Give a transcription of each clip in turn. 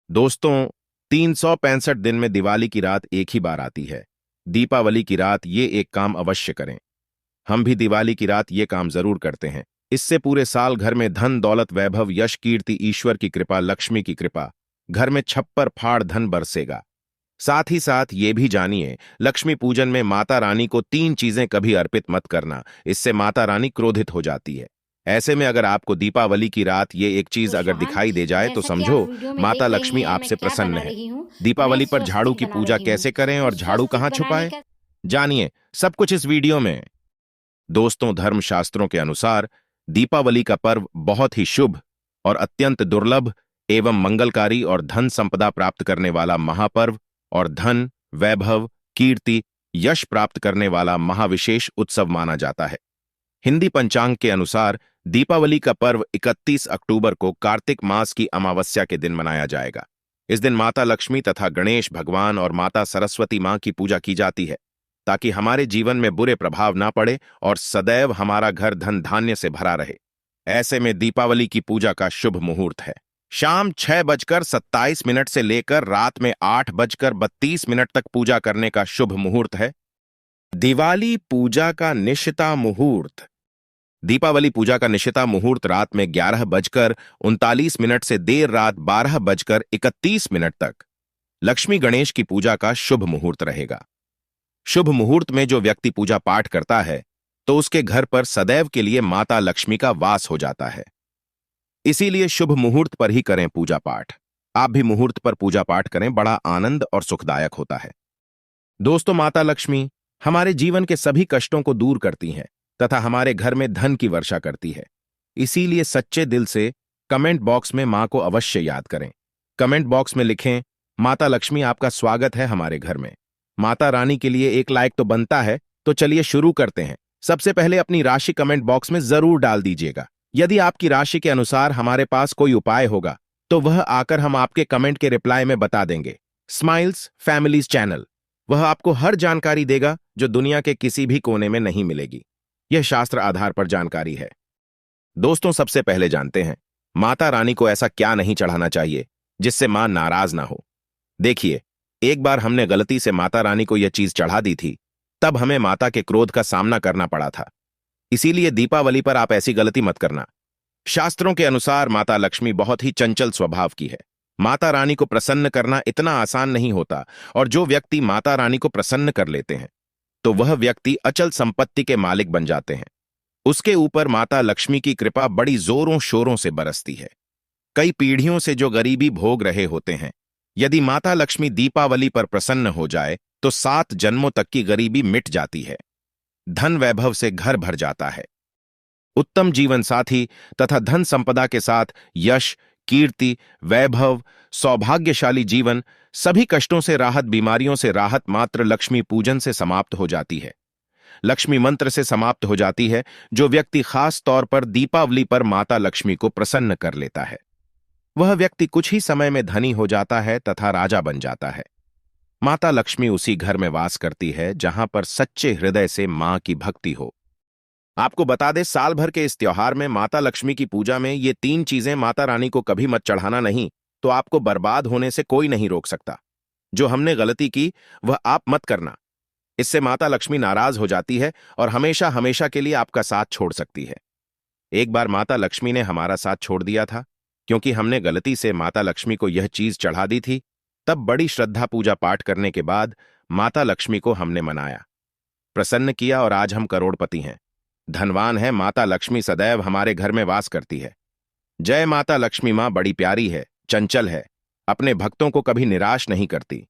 दोस्तों, 365 दिन में दिवाली की रात एक ही बार आती है। दीपावली की रात ये एक काम अवश्य करें। हम भी दिवाली की रात ये काम जरूर करते हैं। इससे पूरे साल घर में धन, दौलत, वैभव, यश, कीर्ति, ईश्वर की कृपा, लक्ष्मी की कृपा, घर में छप्पर फाड़ धन बरसेगा। साथ ही साथ ये भी जानिए, लक्ष्मी पूजन में माता रानी को 3 चीजें कभी अर्पित मत करना, इससे माता रानी क्रोधित हो जाती है। ऐसे में अगर आपको दीपावली की रात ये एक चीज तो अगर शान, दिखाई दे जाए तो जैसा कि आप समझो वीडियो में माता देख रहे लक्ष्मी हैं, मैं आपसे क्या प्रसन्न बना है। रही हूँ। मैं दीपावली पर झाड़ू स्वस्तिक की बना पूजा रही हूँ। कैसे करें तो और झाड़ू स्वस्तिक कहाँ बनाने छुपाएं, का जानिए सब कुछ इस वीडियो में। दोस्तों, धर्मशास्त्रों के अनुसार दीपावली का पर्व बहुत ही शुभ और अत्यंत दुर्लभ एवं मंगलकारी और धन संपदा प्राप्त करने वाला महापर्व और धन, वैभव, कीर्ति, यश प्राप्त करने वाला महाविशेष उत्सव माना जाता है। हिंदी पंचांग के अनुसार दीपावली का पर्व 31 अक्टूबर को कार्तिक मास की अमावस्या के दिन मनाया जाएगा। इस दिन माता लक्ष्मी तथा गणेश भगवान और माता सरस्वती मां की पूजा की जाती है, ताकि हमारे जीवन में बुरे प्रभाव ना पड़े और सदैव हमारा घर धन धान्य से भरा रहे। ऐसे में दीपावली की पूजा का शुभ मुहूर्त है शाम 6:27 से लेकर रात में 8:32 तक पूजा करने का शुभ मुहूर्त है। दिवाली पूजा का निशिता मुहूर्त। दीपावली पूजा का निशिता मुहूर्त रात में 11:39 से देर रात 12:31 तक लक्ष्मी गणेश की पूजा का शुभ मुहूर्त रहेगा। शुभ मुहूर्त में जो व्यक्ति पूजा पाठ करता है तो उसके घर पर सदैव के लिए माता लक्ष्मी का वास हो जाता है। इसीलिए शुभ मुहूर्त पर ही करें पूजा पाठ। आप भी मुहूर्त पर पूजा पाठ करें, बड़ा आनंद और सुखदायक होता है। दोस्तों, माता लक्ष्मी हमारे जीवन के सभी कष्टों को दूर करती हैं तथा हमारे घर में धन की वर्षा करती है। इसीलिए सच्चे दिल से कमेंट बॉक्स में मां को अवश्य याद करें। कमेंट बॉक्स में लिखें, माता लक्ष्मी आपका स्वागत है हमारे घर में। माता रानी के लिए एक लाइक तो बनता है, तो चलिए शुरू करते हैं। सबसे पहले अपनी राशि कमेंट बॉक्स में जरूर डाल दीजिएगा। यदि आपकी राशि के अनुसार हमारे पास कोई उपाय होगा तो वह आकर हम आपके कमेंट के रिप्लाई में बता देंगे। स्माइल्स फैमिलीज चैनल, वह आपको हर जानकारी देगा जो दुनिया के किसी भी कोने में नहीं मिलेगी। यह शास्त्र आधार पर जानकारी है। दोस्तों, सबसे पहले जानते हैं माता रानी को ऐसा क्या नहीं चढ़ाना चाहिए जिससे मां नाराज ना हो। देखिए, एक बार हमने गलती से माता रानी को यह चीज चढ़ा दी थी, तब हमें माता के क्रोध का सामना करना पड़ा था। इसीलिए दीपावली पर आप ऐसी गलती मत करना। शास्त्रों के अनुसार माता लक्ष्मी बहुत ही चंचल स्वभाव की है। माता रानी को प्रसन्न करना इतना आसान नहीं होता, और जो व्यक्ति माता रानी को प्रसन्न कर लेते हैं तो वह व्यक्ति अचल संपत्ति के मालिक बन जाते हैं। उसके ऊपर माता लक्ष्मी की कृपा बड़ी जोरों शोरों से बरसती है। कई पीढ़ियों से जो गरीबी भोग रहे होते हैं, यदि माता लक्ष्मी दीपावली पर प्रसन्न हो जाए तो 7 जन्मों तक की गरीबी मिट जाती है। धन वैभव से घर भर जाता है। उत्तम जीवन साथी तथा धन संपदा के साथ यश, कीर्ति, वैभव, सौभाग्यशाली जीवन, सभी कष्टों से राहत, बीमारियों से राहत मात्र लक्ष्मी पूजन से समाप्त हो जाती है। लक्ष्मी मंत्र से समाप्त हो जाती है। जो व्यक्ति खास तौर पर दीपावली पर माता लक्ष्मी को प्रसन्न कर लेता है, वह व्यक्ति कुछ ही समय में धनी हो जाता है तथा राजा बन जाता है। माता लक्ष्मी उसी घर में वास करती है जहां पर सच्चे हृदय से मां की भक्ति हो। आपको बता दें, साल भर के इस त्योहार में माता लक्ष्मी की पूजा में ये 3 चीजें माता रानी को कभी मत चढ़ाना, नहीं तो आपको बर्बाद होने से कोई नहीं रोक सकता। जो हमने गलती की वह आप मत करना। इससे माता लक्ष्मी नाराज हो जाती है और हमेशा हमेशा के लिए आपका साथ छोड़ सकती है। एक बार माता लक्ष्मी ने हमारा साथ छोड़ दिया था, क्योंकि हमने गलती से माता लक्ष्मी को यह चीज चढ़ा दी थी। तब बड़ी श्रद्धा पूजा पाठ करने के बाद माता लक्ष्मी को हमने मनाया, प्रसन्न किया और आज हम करोड़पति हैं, धनवान हैं। माता लक्ष्मी सदैव हमारे घर में वास करती है। जय माता लक्ष्मी। मां बड़ी प्यारी है, चंचल है, अपने भक्तों को कभी निराश नहीं करती।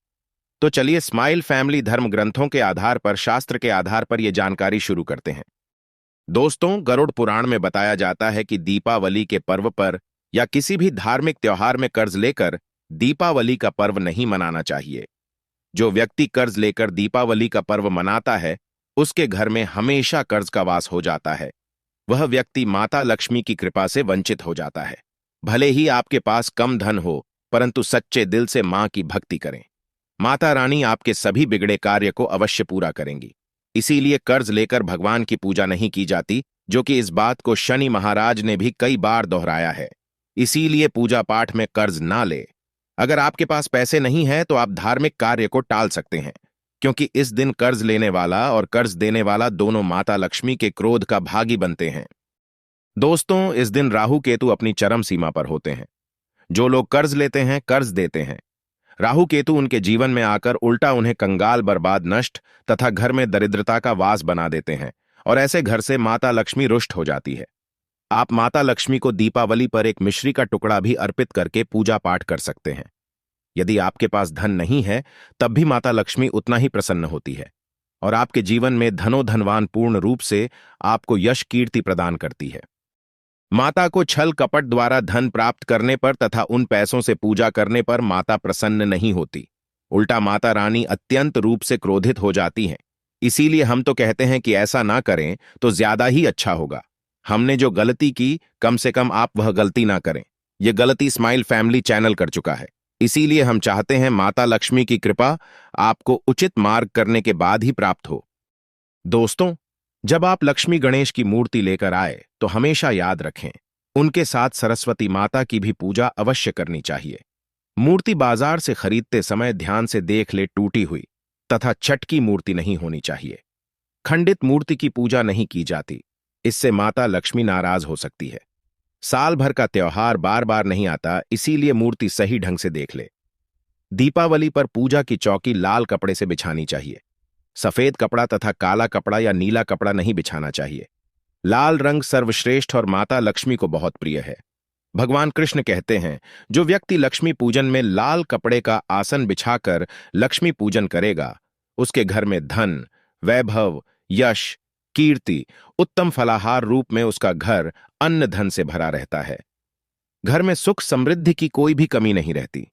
तो चलिए स्माइल फैमिली धर्म ग्रंथों के आधार पर, शास्त्र के आधार पर यह जानकारी शुरू करते हैं। दोस्तों, गरुड़ पुराण में बताया जाता है कि दीपावली के पर्व पर या किसी भी धार्मिक त्योहार में कर्ज लेकर दीपावली का पर्व नहीं मनाना चाहिए। जो व्यक्ति कर्ज लेकर दीपावली का पर्व मनाता है उसके घर में हमेशा कर्ज का वास हो जाता है। वह व्यक्ति माता लक्ष्मी की कृपा से वंचित हो जाता है। भले ही आपके पास कम धन हो, परंतु सच्चे दिल से मां की भक्ति करें। माता रानी आपके सभी बिगड़े कार्य को अवश्य पूरा करेंगी। इसीलिए कर्ज लेकर भगवान की पूजा नहीं की जाती, जो कि इस बात को शनि महाराज ने भी कई बार दोहराया है। इसीलिए पूजा पाठ में कर्ज ना ले। अगर आपके पास पैसे नहीं है तो आप धार्मिक कार्य को टाल सकते हैं, क्योंकि इस दिन कर्ज लेने वाला और कर्ज देने वाला दोनों माता लक्ष्मी के क्रोध का भागी बनते हैं। दोस्तों, इस दिन राहु केतु अपनी चरम सीमा पर होते हैं। जो लोग कर्ज लेते हैं, कर्ज देते हैं, राहु केतु उनके जीवन में आकर उल्टा उन्हें कंगाल, बर्बाद, नष्ट तथा घर में दरिद्रता का वास बना देते हैं और ऐसे घर से माता लक्ष्मी रुष्ट हो जाती है। आप माता लक्ष्मी को दीपावली पर एक मिश्री का टुकड़ा भी अर्पित करके पूजा पाठ कर सकते हैं। यदि आपके पास धन नहीं है, तब भी माता लक्ष्मी उतना ही प्रसन्न होती है और आपके जीवन में धनोधनवान पूर्ण रूप से आपको यश कीर्ति प्रदान करती है। माता को छल कपट द्वारा धन प्राप्त करने पर तथा उन पैसों से पूजा करने पर माता प्रसन्न नहीं होती। उल्टा माता रानी अत्यंत रूप से क्रोधित हो जाती हैं। इसीलिए हम तो कहते हैं कि ऐसा ना करें तो ज्यादा ही अच्छा होगा। हमने जो गलती की, कम से कम आप वह गलती ना करें। यह गलती स्माइल फैमिली चैनल कर चुका है। इसीलिए हम चाहते हैं माता लक्ष्मी की कृपा आपको उचित मार्ग करने के बाद ही प्राप्त हो। दोस्तों, जब आप लक्ष्मी गणेश की मूर्ति लेकर आए तो हमेशा याद रखें, उनके साथ सरस्वती माता की भी पूजा अवश्य करनी चाहिए। मूर्ति बाजार से खरीदते समय ध्यान से देख ले, टूटी हुई तथा चटकी मूर्ति नहीं होनी चाहिए। खंडित मूर्ति की पूजा नहीं की जाती, इससे माता लक्ष्मी नाराज हो सकती है। साल भर का त्योहार बार बार नहीं आता, इसीलिए मूर्ति सही ढंग से देख ले। दीपावली पर पूजा की चौकी लाल कपड़े से बिछानी चाहिए। सफेद कपड़ा तथा काला कपड़ा या नीला कपड़ा नहीं बिछाना चाहिए। लाल रंग सर्वश्रेष्ठ और माता लक्ष्मी को बहुत प्रिय है। भगवान कृष्ण कहते हैं, जो व्यक्ति लक्ष्मी पूजन में लाल कपड़े का आसन बिछाकर लक्ष्मी पूजन करेगा, उसके घर में धन, वैभव, यश, कीर्ति, उत्तम फलाहार रूप में उसका घर अन्न धन से भरा रहता है। घर में सुख समृद्धि की कोई भी कमी नहीं रहती।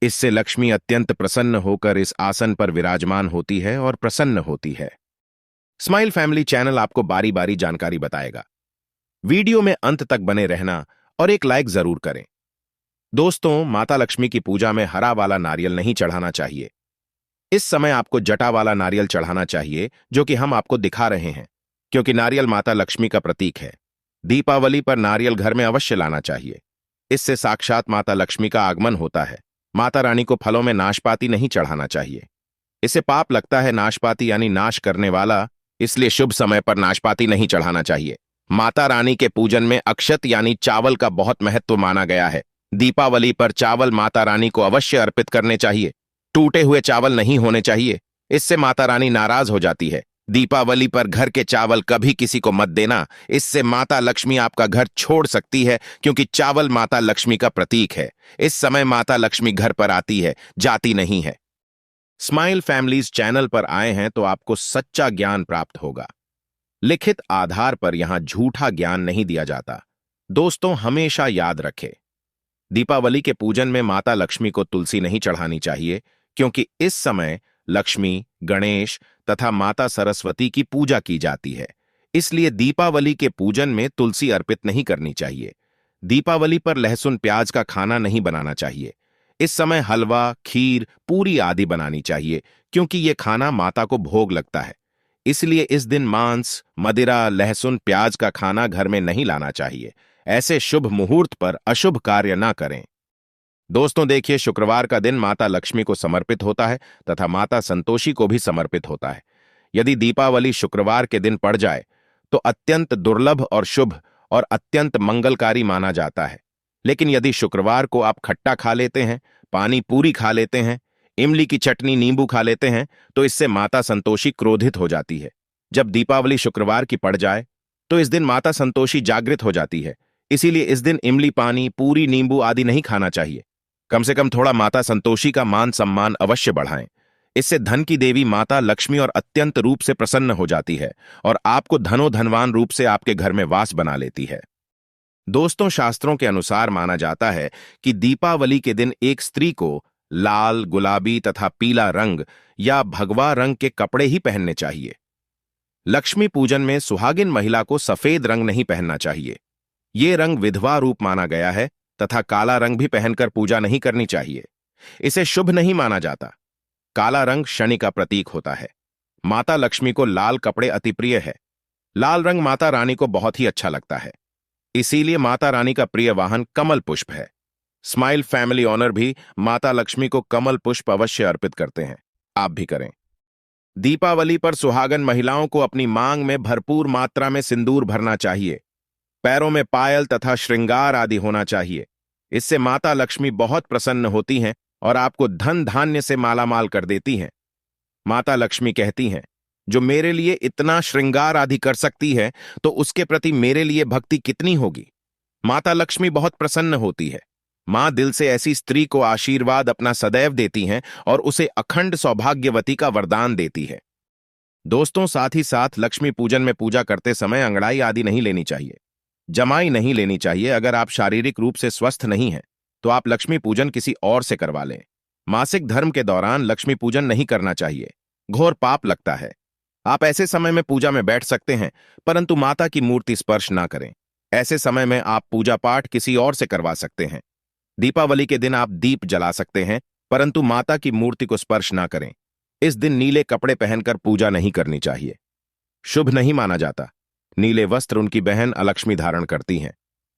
इससे लक्ष्मी अत्यंत प्रसन्न होकर इस आसन पर विराजमान होती है और प्रसन्न होती है। स्माइल फैमिली चैनल आपको बारी बारी जानकारी बताएगा। वीडियो में अंत तक बने रहना और एक लाइक जरूर करें। दोस्तों, माता लक्ष्मी की पूजा में हरा वाला नारियल नहीं चढ़ाना चाहिए। इस समय आपको जटा वाला नारियल चढ़ाना चाहिए, जो कि हम आपको दिखा रहे हैं, क्योंकि नारियल माता लक्ष्मी का प्रतीक है। दीपावली पर नारियल घर में अवश्य लाना चाहिए। इससे साक्षात माता लक्ष्मी का आगमन होता है। माता रानी को फलों में नाशपाती नहीं चढ़ाना चाहिए। इसे पाप लगता है। नाशपाती यानी नाश करने वाला, इसलिए शुभ समय पर नाशपाती नहीं चढ़ाना चाहिए। माता रानी के पूजन में अक्षत यानी चावल का बहुत महत्व माना गया है। दीपावली पर चावल माता रानी को अवश्य अर्पित करने चाहिए। टूटे हुए चावल नहीं होने चाहिए, इससे माता रानी नाराज हो जाती है। दीपावली पर घर के चावल कभी किसी को मत देना, इससे माता लक्ष्मी आपका घर छोड़ सकती है, क्योंकि चावल माता लक्ष्मी का प्रतीक है। इस समय माता लक्ष्मी घर पर आती है, जाती नहीं है। स्माइल फैमिलीज चैनल पर आए हैं तो आपको सच्चा ज्ञान प्राप्त होगा। लिखित आधार पर यहां झूठा ज्ञान नहीं दिया जाता। दोस्तों, हमेशा याद रखें, दीपावली के पूजन में माता लक्ष्मी को तुलसी नहीं चढ़ानी चाहिए, क्योंकि इस समय लक्ष्मी, गणेश तथा माता सरस्वती की पूजा की जाती है। इसलिए दीपावली के पूजन में तुलसी अर्पित नहीं करनी चाहिए। दीपावली पर लहसुन प्याज का खाना नहीं बनाना चाहिए। इस समय हलवा, खीर, पूरी आदि बनानी चाहिए, क्योंकि यह खाना माता को भोग लगता है। इसलिए इस दिन मांस, मदिरा, लहसुन प्याज का खाना घर में नहीं लाना चाहिए। ऐसे शुभ मुहूर्त पर अशुभ कार्य ना करें। दोस्तों देखिए, शुक्रवार का दिन माता लक्ष्मी को समर्पित होता है तथा माता संतोषी को भी समर्पित होता है। यदि दीपावली शुक्रवार के दिन पड़ जाए तो अत्यंत दुर्लभ और शुभ और अत्यंत मंगलकारी माना जाता है। लेकिन यदि शुक्रवार को आप खट्टा खा लेते हैं, पानी पूरी खा लेते हैं, इमली की चटनी, नींबू खा लेते हैं, तो इससे माता संतोषी क्रोधित हो जाती है। जब दीपावली शुक्रवार की पड़ जाए तो इस दिन माता संतोषी जागृत हो जाती है। इसीलिए इस दिन इमली पानी, पूरी, नींबू आदि नहीं खाना चाहिए। कम से कम थोड़ा माता संतोषी का मान सम्मान अवश्य बढ़ाएं। इससे धन की देवी माता लक्ष्मी और अत्यंत रूप से प्रसन्न हो जाती है और आपको धनोधनवान रूप से आपके घर में वास बना लेती है। दोस्तों, शास्त्रों के अनुसार माना जाता है कि दीपावली के दिन एक स्त्री को लाल, गुलाबी तथा पीला रंग या भगवा रंग के कपड़े ही पहनने चाहिए। लक्ष्मी पूजन में सुहागिन महिला को सफेद रंग नहीं पहनना चाहिए। ये रंग विधवा रूप माना गया है तथा काला रंग भी पहनकर पूजा नहीं करनी चाहिए। इसे शुभ नहीं माना जाता। काला रंग शनि का प्रतीक होता है। माता लक्ष्मी को लाल कपड़े अति प्रिय है। लाल रंग माता रानी को बहुत ही अच्छा लगता है। इसीलिए माता रानी का प्रिय वाहन कमल पुष्प है। स्माइल फैमिली ऑनर भी माता लक्ष्मी को कमल पुष्प अवश्य अर्पित करते हैं। आप भी करें। दीपावली पर सुहागन महिलाओं को अपनी मांग में भरपूर मात्रा में सिंदूर भरना चाहिए। पैरों में पायल तथा श्रृंगार आदि होना चाहिए। इससे माता लक्ष्मी बहुत प्रसन्न होती हैं और आपको धन धान्य से मालामाल कर देती हैं। माता लक्ष्मी कहती हैं, जो मेरे लिए इतना श्रृंगार आदि कर सकती है तो उसके प्रति मेरे लिए भक्ति कितनी होगी। माता लक्ष्मी बहुत प्रसन्न होती है। मां दिल से ऐसी स्त्री को आशीर्वाद अपना सदैव देती हैं और उसे अखंड सौभाग्यवती का वरदान देती है। दोस्तों, साथ ही साथ लक्ष्मी पूजन में पूजा करते समय अंगड़ाई आदि नहीं लेनी चाहिए, जमाई नहीं लेनी चाहिए। अगर आप शारीरिक रूप से स्वस्थ नहीं हैं तो आप लक्ष्मी पूजन किसी और से करवा लें। मासिक धर्म के दौरान लक्ष्मी पूजन नहीं करना चाहिए, घोर पाप लगता है। आप ऐसे समय में पूजा में बैठ सकते हैं, परंतु माता की मूर्ति स्पर्श ना करें। ऐसे समय में आप पूजा पाठ किसी और से करवा सकते हैं। दीपावली के दिन आप दीप जला सकते हैं, परंतु माता की मूर्ति को स्पर्श ना करें। इस दिन नीले कपड़े पहनकर पूजा नहीं करनी चाहिए, शुभ नहीं माना जाता। नीले वस्त्र उनकी बहन अलक्ष्मी धारण करती हैं।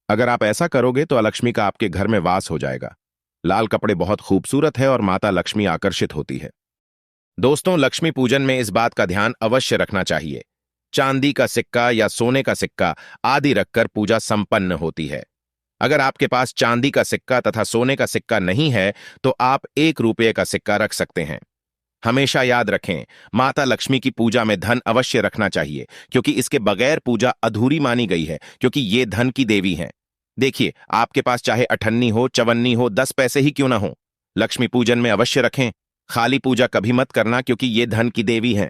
अगर आप ऐसा करोगे तो अलक्ष्मी का आपके घर में वास हो जाएगा। लाल कपड़े बहुत खूबसूरत है और माता लक्ष्मी आकर्षित होती है। दोस्तों, लक्ष्मी पूजन में इस बात का ध्यान अवश्य रखना चाहिए, चांदी का सिक्का या सोने का सिक्का आदि रखकर पूजा संपन्न होती है। अगर आपके पास चांदी का सिक्का तथा सोने का सिक्का नहीं है तो आप 1 रुपये का सिक्का रख सकते हैं। हमेशा याद रखें, माता लक्ष्मी की पूजा में धन अवश्य रखना चाहिए, क्योंकि इसके बगैर पूजा अधूरी मानी गई है, क्योंकि ये धन की देवी हैं। देखिए, आपके पास चाहे अठन्नी हो, चवन्नी हो, 10 पैसे ही क्यों ना हो, लक्ष्मी पूजन में अवश्य रखें। खाली पूजा कभी मत करना, क्योंकि ये धन की देवी हैं।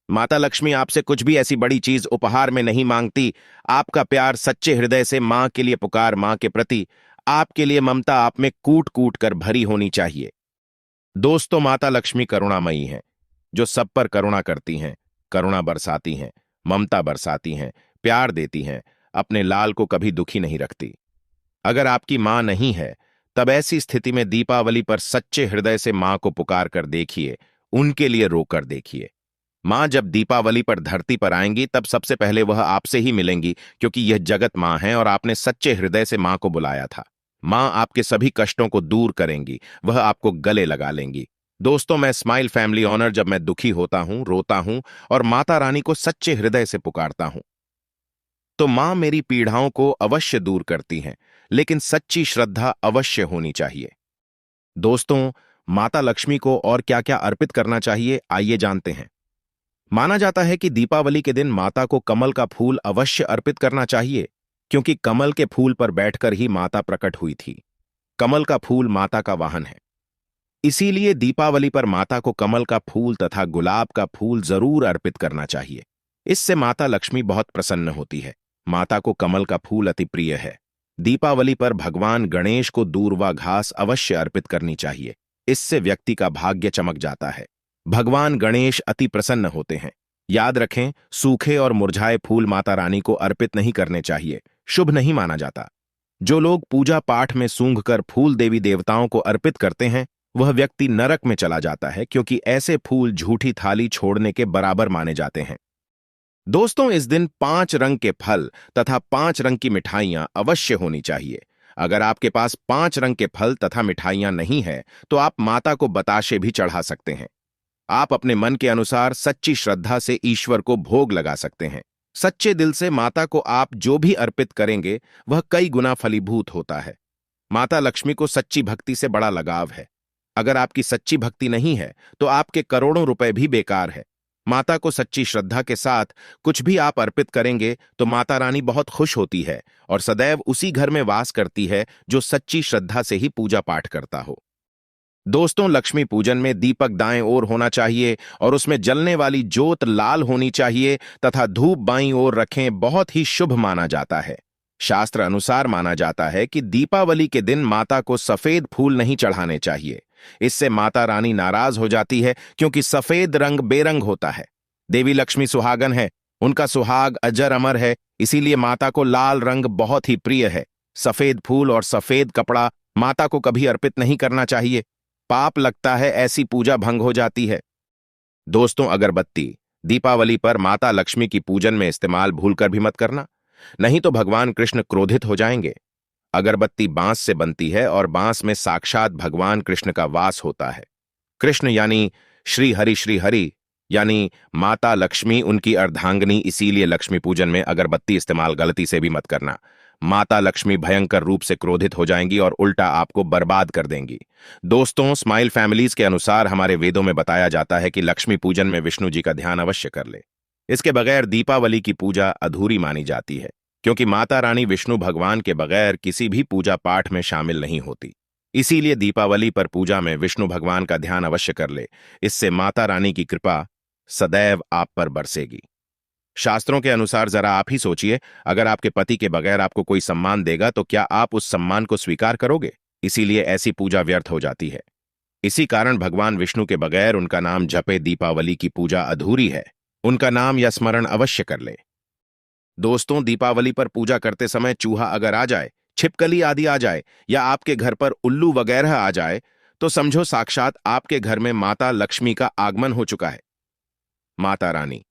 माता लक्ष्मी आपसे कुछ भी ऐसी बड़ी चीज उपहार में नहीं मांगती। आपका प्यार सच्चे हृदय से मां के लिए पुकार, मां के प्रति आपके लिए ममता आप में कूट कूट कर भरी होनी चाहिए। दोस्तों, माता लक्ष्मी करुणामयी हैं, जो सब पर करुणा करती हैं, करुणा बरसाती हैं, ममता बरसाती हैं, प्यार देती हैं, अपने लाल को कभी दुखी नहीं रखती। अगर आपकी मां नहीं है, तब ऐसी स्थिति में दीपावली पर सच्चे हृदय से मां को पुकार कर देखिए, उनके लिए रोकर देखिए। मां जब दीपावली पर धरती पर आएंगी तब सबसे पहले वह आपसे ही मिलेंगी, क्योंकि यह जगत मां है और आपने सच्चे हृदय से मां को बुलाया था। मां आपके सभी कष्टों को दूर करेंगी, वह आपको गले लगा लेंगी। दोस्तों, मैं स्माइल फैमिली ऑनर जब मैं दुखी होता हूं, रोता हूं और माता रानी को सच्चे हृदय से पुकारता हूं तो मां मेरी पीड़ाओं को अवश्य दूर करती हैं, लेकिन सच्ची श्रद्धा अवश्य होनी चाहिए। दोस्तों, माता लक्ष्मी को और क्या क्या अर्पित करना चाहिए, आइए जानते हैं। माना जाता है कि दीपावली के दिन माता को कमल का फूल अवश्य अर्पित करना चाहिए, क्योंकि कमल के फूल पर बैठकर ही माता प्रकट हुई थी। कमल का फूल माता का वाहन है, इसीलिए दीपावली पर माता को कमल का फूल तथा गुलाब का फूल जरूर अर्पित करना चाहिए। इससे माता लक्ष्मी बहुत प्रसन्न होती है। माता को कमल का फूल अति प्रिय है। दीपावली पर भगवान गणेश को दूर्वा घास अवश्य अर्पित करनी चाहिए, इससे व्यक्ति का भाग्य चमक जाता है। भगवान गणेश अति प्रसन्न होते हैं। याद रखें, सूखे और मुरझाए फूल माता रानी को अर्पित नहीं करने चाहिए, शुभ नहीं माना जाता। जो लोग पूजा पाठ में सूंघकर फूल देवी देवताओं को अर्पित करते हैं, वह व्यक्ति नरक में चला जाता है, क्योंकि ऐसे फूल झूठी थाली छोड़ने के बराबर माने जाते हैं। दोस्तों, इस दिन 5 रंग के फल तथा 5 रंग की मिठाइयां अवश्य होनी चाहिए। अगर आपके पास 5 रंग के फल तथा मिठाइयां नहीं है तो आप माता को बताशे भी चढ़ा सकते हैं। आप अपने मन के अनुसार सच्ची श्रद्धा से ईश्वर को भोग लगा सकते हैं। सच्चे दिल से माता को आप जो भी अर्पित करेंगे वह कई गुना फलीभूत होता है। माता लक्ष्मी को सच्ची भक्ति से बड़ा लगाव है। अगर आपकी सच्ची भक्ति नहीं है तो आपके करोड़ों रुपए भी बेकार है। माता को सच्ची श्रद्धा के साथ कुछ भी आप अर्पित करेंगे तो माता रानी बहुत खुश होती है और सदैव उसी घर में वास करती है जो सच्ची श्रद्धा से ही पूजा पाठ करता हो। दोस्तों, लक्ष्मी पूजन में दीपक दाएं ओर होना चाहिए और उसमें जलने वाली ज्योत लाल होनी चाहिए तथा धूप बाईं ओर रखें, बहुत ही शुभ माना जाता है। शास्त्र अनुसार माना जाता है कि दीपावली के दिन माता को सफेद फूल नहीं चढ़ाने चाहिए। इससे माता रानी नाराज हो जाती है, क्योंकि सफेद रंग बेरंग होता है। देवी लक्ष्मी सुहागन है, उनका सुहाग अजर अमर है, इसीलिए माता को लाल रंग बहुत ही प्रिय है। सफेद फूल और सफेद कपड़ा माता को कभी अर्पित नहीं करना चाहिए, पाप लगता है, ऐसी पूजा भंग हो जाती है। दोस्तों, अगरबत्ती दीपावली पर माता लक्ष्मी की पूजन में इस्तेमाल भूलकर भी मत करना, नहीं तो भगवान कृष्ण क्रोधित हो जाएंगे। अगरबत्ती बांस से बनती है और बांस में साक्षात भगवान कृष्ण का वास होता है। कृष्ण यानी श्री हरि यानी माता लक्ष्मी, उनकी अर्धांगिनी, इसीलिए लक्ष्मी पूजन में अगरबत्ती इस्तेमाल गलती से भी मत करना। माता लक्ष्मी भयंकर रूप से क्रोधित हो जाएंगी और उल्टा आपको बर्बाद कर देंगी। दोस्तों, स्माइल फैमिलीज के अनुसार हमारे वेदों में बताया जाता है कि लक्ष्मी पूजन में विष्णु जी का ध्यान अवश्य कर ले। इसके बगैर दीपावली की पूजा अधूरी मानी जाती है, क्योंकि माता रानी विष्णु भगवान के बगैर किसी भी पूजा पाठ में शामिल नहीं होती। इसीलिए दीपावली पर पूजा में विष्णु भगवान का ध्यान अवश्य कर ले। इससे माता रानी की कृपा सदैव आप पर बरसेगी। शास्त्रों के अनुसार जरा आप ही सोचिए, अगर आपके पति के बगैर आपको कोई सम्मान देगा तो क्या आप उस सम्मान को स्वीकार करोगे? इसीलिए ऐसी पूजा व्यर्थ हो जाती है। इसी कारण भगवान विष्णु के बगैर उनका नाम जपे दीपावली की पूजा अधूरी है। उनका नाम या स्मरण अवश्य कर ले। दोस्तों, दीपावली पर पूजा करते समय चूहा अगर आ जाए, छिपकली आदि आ जाए या आपके घर पर उल्लू वगैरह आ जाए तो समझो साक्षात आपके घर में माता लक्ष्मी का आगमन हो चुका है। माता रानी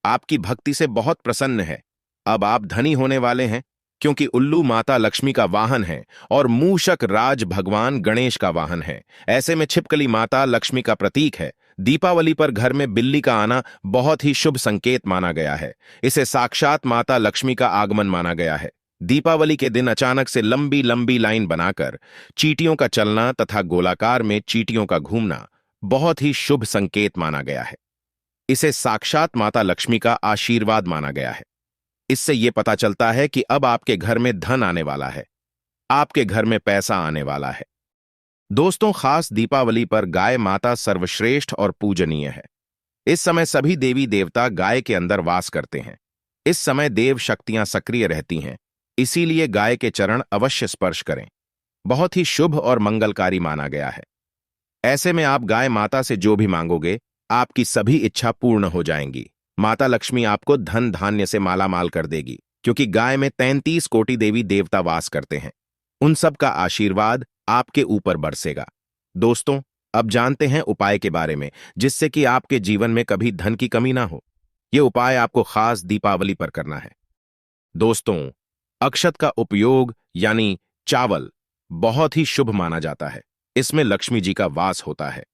आपकी भक्ति से बहुत प्रसन्न है। अब आप धनी होने वाले हैं, क्योंकि उल्लू माता लक्ष्मी का वाहन है और मूषक राज भगवान गणेश का वाहन है। ऐसे में छिपकली माता लक्ष्मी का प्रतीक है। दीपावली पर घर में बिल्ली का आना बहुत ही शुभ संकेत माना गया है। इसे साक्षात माता लक्ष्मी का आगमन माना गया है। दीपावली के दिन अचानक से लंबी लंबी लाइन बनाकर चींटियों का चलना तथा गोलाकार में चींटियों का घूमना बहुत ही शुभ संकेत माना गया है। इसे साक्षात माता लक्ष्मी का आशीर्वाद माना गया है। इससे यह पता चलता है कि अब आपके घर में धन आने वाला है, आपके घर में पैसा आने वाला है। दोस्तों, खास दीपावली पर गाय माता सर्वश्रेष्ठ और पूजनीय है। इस समय सभी देवी देवता गाय के अंदर वास करते हैं। इस समय देव शक्तियां सक्रिय रहती हैं, इसीलिए गाय के चरण अवश्य स्पर्श करें। बहुत ही शुभ और मंगलकारी माना गया है। ऐसे में आप गाय माता से जो भी मांगोगे, आपकी सभी इच्छा पूर्ण हो जाएंगी। माता लक्ष्मी आपको धन धान्य से मालामाल कर देगी, क्योंकि गाय में 33 कोटि देवी देवता वास करते हैं। उन सब का आशीर्वाद आपके ऊपर बरसेगा। दोस्तों, अब जानते हैं उपाय के बारे में, जिससे कि आपके जीवन में कभी धन की कमी ना हो। यह उपाय आपको खास दीपावली पर करना है। दोस्तों, अक्षत का उपयोग यानी चावल बहुत ही शुभ माना जाता है। इसमें लक्ष्मी जी का वास होता है।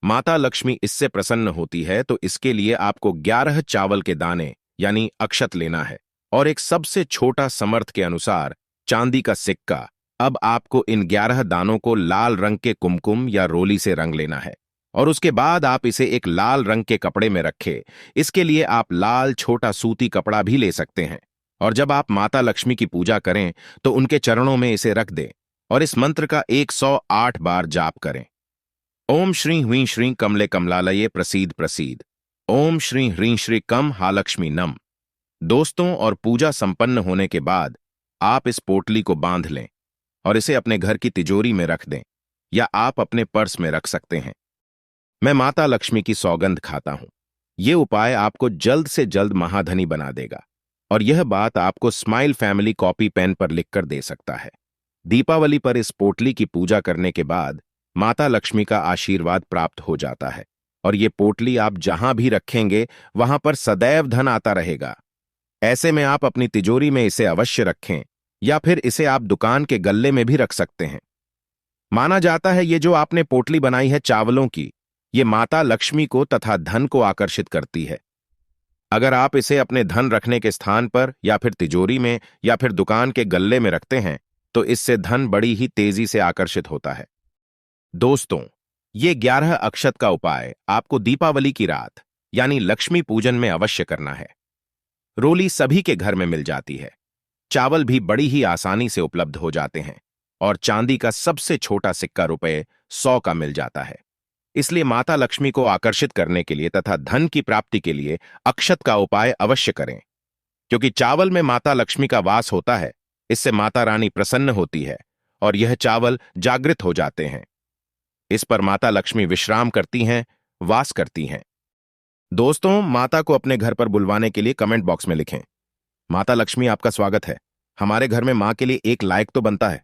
माता लक्ष्मी इससे प्रसन्न होती है, तो इसके लिए आपको 11 चावल के दाने यानी अक्षत लेना है और एक सबसे छोटा समर्थ के अनुसार चांदी का सिक्का। अब आपको इन 11 दानों को लाल रंग के कुमकुम या रोली से रंग लेना है और उसके बाद आप इसे एक लाल रंग के कपड़े में रखें। इसके लिए आप लाल छोटा सूती कपड़ा भी ले सकते हैं। और जब आप माता लक्ष्मी की पूजा करें तो उनके चरणों में इसे रख दें और इस मंत्र का 108 बार जाप करें। ओम श्री ह्रीं श्री कमले कमलालये प्रसीद प्रसीद। ओम श्री ह्रीं श्री कम हालक्ष्मी नम। दोस्तों, और पूजा संपन्न होने के बाद आप इस पोटली को बांध लें और इसे अपने घर की तिजोरी में रख दें या आप अपने पर्स में रख सकते हैं। मैं माता लक्ष्मी की सौगंध खाता हूं, यह उपाय आपको जल्द से जल्द महाधनी बना देगा और यह बात आपको स्माइल फैमिली कॉपी पेन पर लिखकर दे सकता है। दीपावली पर इस पोटली की पूजा करने के बाद माता लक्ष्मी का आशीर्वाद प्राप्त हो जाता है और ये पोटली आप जहां भी रखेंगे वहां पर सदैव धन आता रहेगा। ऐसे में आप अपनी तिजोरी में इसे अवश्य रखें या फिर इसे आप दुकान के गल्ले में भी रख सकते हैं। माना जाता है ये जो आपने पोटली बनाई है चावलों की, ये माता लक्ष्मी को तथा धन को आकर्षित करती है। अगर आप इसे अपने धन रखने के स्थान पर या फिर तिजोरी में या फिर दुकान के गल्ले में रखते हैं तो इससे धन बड़ी ही तेजी से आकर्षित होता है। दोस्तों, ये 11 अक्षत का उपाय आपको दीपावली की रात यानी लक्ष्मी पूजन में अवश्य करना है। रोली सभी के घर में मिल जाती है, चावल भी बड़ी ही आसानी से उपलब्ध हो जाते हैं और चांदी का सबसे छोटा सिक्का ₹100 का मिल जाता है। इसलिए माता लक्ष्मी को आकर्षित करने के लिए तथा धन की प्राप्ति के लिए अक्षत का उपाय अवश्य करें, क्योंकि चावल में माता लक्ष्मी का वास होता है। इससे माता रानी प्रसन्न होती है और यह चावल जागृत हो जाते हैं। इस पर माता लक्ष्मी विश्राम करती हैं, वास करती हैं। दोस्तों, माता को अपने घर पर बुलवाने के लिए कमेंट बॉक्स में लिखें, माता लक्ष्मी आपका स्वागत है। हमारे घर में मां के लिए एक लाइक तो बनता है।